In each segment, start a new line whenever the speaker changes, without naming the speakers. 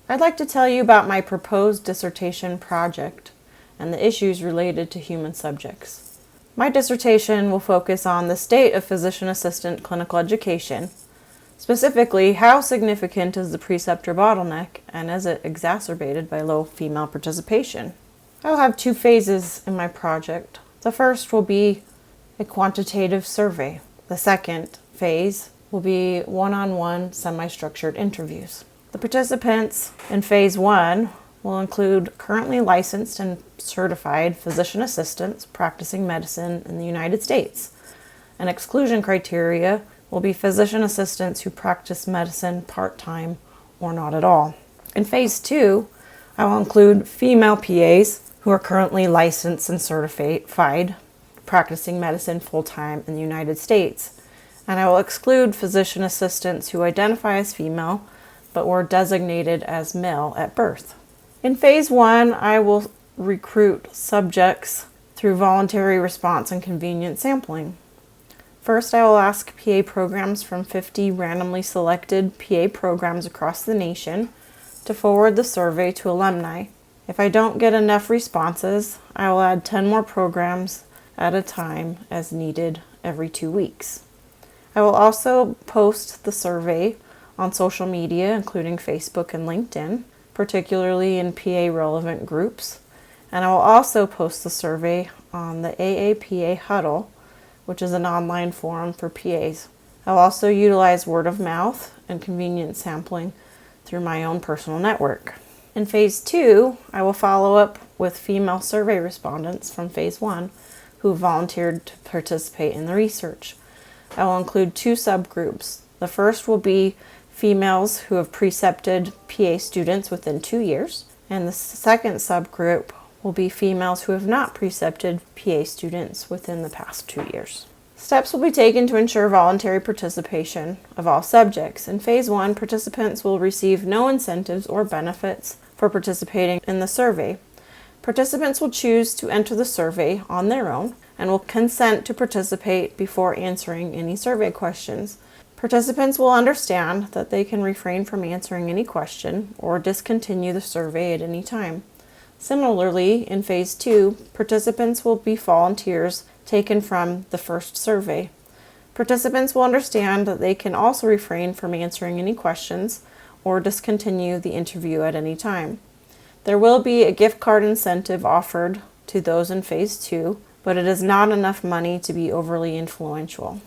I'd like to tell you about my proposed dissertation project and the issues related to human subjects. My dissertation will focus on the state of physician assistant clinical education. Specifically, how significant is the preceptor bottleneck, and is it exacerbated by low female participation? I'll have two phases in my project. The first will be a quantitative survey. The second phase will be one-on-one semi-structured interviews. The participants in phase 1 will include currently licensed and certified physician assistants practicing medicine in the United States. An exclusion criteria will be physician assistants who practice medicine part-time or not at all. In phase 2, I will include female PAs who are currently licensed and certified practicing medicine full-time in the United States. And I will exclude physician assistants who identify as female but were designated as male at birth. In phase 1, I will recruit subjects through voluntary response and convenient sampling. First, I will ask PA programs from 50 randomly selected PA programs across the nation to forward the survey to alumni. If I don't get enough responses, I will add 10 more programs at a time as needed every 2 weeks. I will also post the survey on social media, including Facebook and LinkedIn, particularly in PA relevant groups. And I will also post the survey on the AAPA Huddle, which is an online forum for PAs. I'll also utilize word of mouth and convenient sampling through my own personal network. In phase 2, I will follow up with female survey respondents from phase 1 who volunteered to participate in the research. I will include 2 subgroups. The first will be females who have precepted PA students within 2 years, and the second subgroup will be females who have not precepted PA students within the past 2 years. Steps will be taken to ensure voluntary participation of all subjects. In phase 1, participants will receive no incentives or benefits for participating in the survey. Participants will choose to enter the survey on their own and will consent to participate before answering any survey questions. Participants will understand that they can refrain from answering any question or discontinue the survey at any time. Similarly, in phase 2, participants will be volunteers taken from the first survey. Participants will understand that they can also refrain from answering any questions or discontinue the interview at any time. There will be a gift card incentive offered to those in phase 2, but it is not enough money to be overly influential.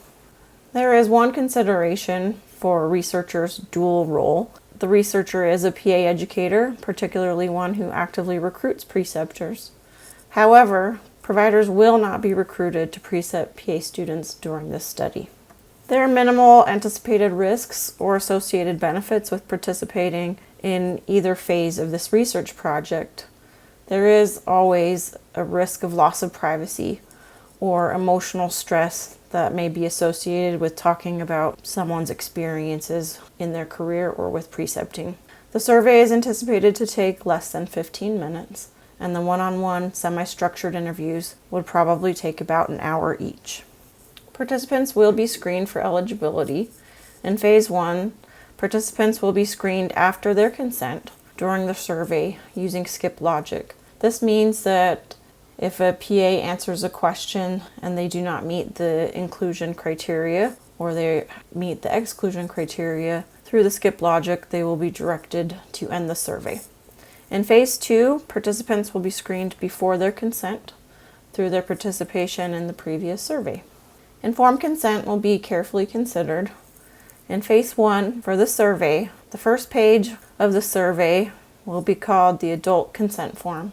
There is one consideration for a researcher's dual role. The researcher is a PA educator, particularly one who actively recruits preceptors. However, providers will not be recruited to precept PA students during this study. There are minimal anticipated risks or associated benefits with participating in either phase of this research project. There is always a risk of loss of privacy or emotional stress that may be associated with talking about someone's experiences in their career or with precepting. The survey is anticipated to take less than 15 minutes, and the one-on-one semi-structured interviews would probably take about an hour each. Participants will be screened for eligibility. In phase 1, participants will be screened after their consent during the survey using skip logic. This means that if a PA answers a question and they do not meet the inclusion criteria or they meet the exclusion criteria, through the skip logic, they will be directed to end the survey. In phase 2, participants will be screened before their consent through their participation in the previous survey. Informed consent will be carefully considered. In phase 1, for the survey, the first page of the survey will be called the adult consent form.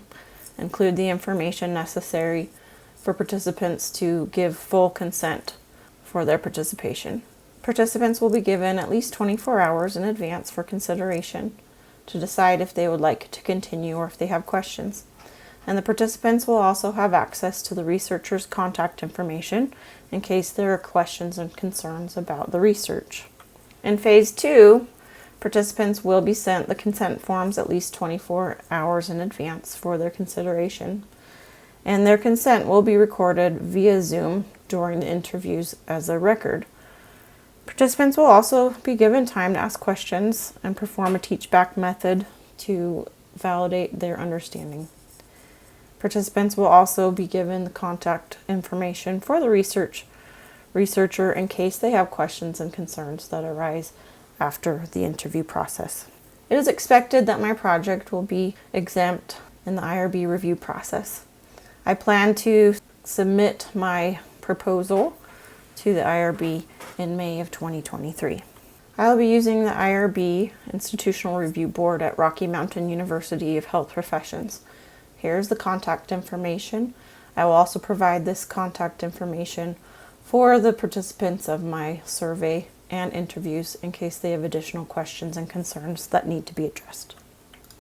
Include the information necessary for participants to give full consent for their participation. Participants will be given at least 24 hours in advance for consideration to decide if they would like to continue or if they have questions. And the participants will also have access to the researcher's contact information in case there are questions and concerns about the research. In phase 2, participants will be sent the consent forms at least 24 hours in advance for their consideration, and their consent will be recorded via Zoom during the interviews as a record. Participants will also be given time to ask questions and perform a teach-back method to validate their understanding. Participants will also be given the contact information for the researcher in case they have questions and concerns that arise after the interview process. It is expected that my project will be exempt in the IRB review process. I plan to submit my proposal to the IRB in May of 2023. I will be using the IRB Institutional Review Board at Rocky Mountain University of Health Professions. Here's the contact information. I will also provide this contact information for the participants of my survey and interviews in case they have additional questions and concerns that need to be addressed.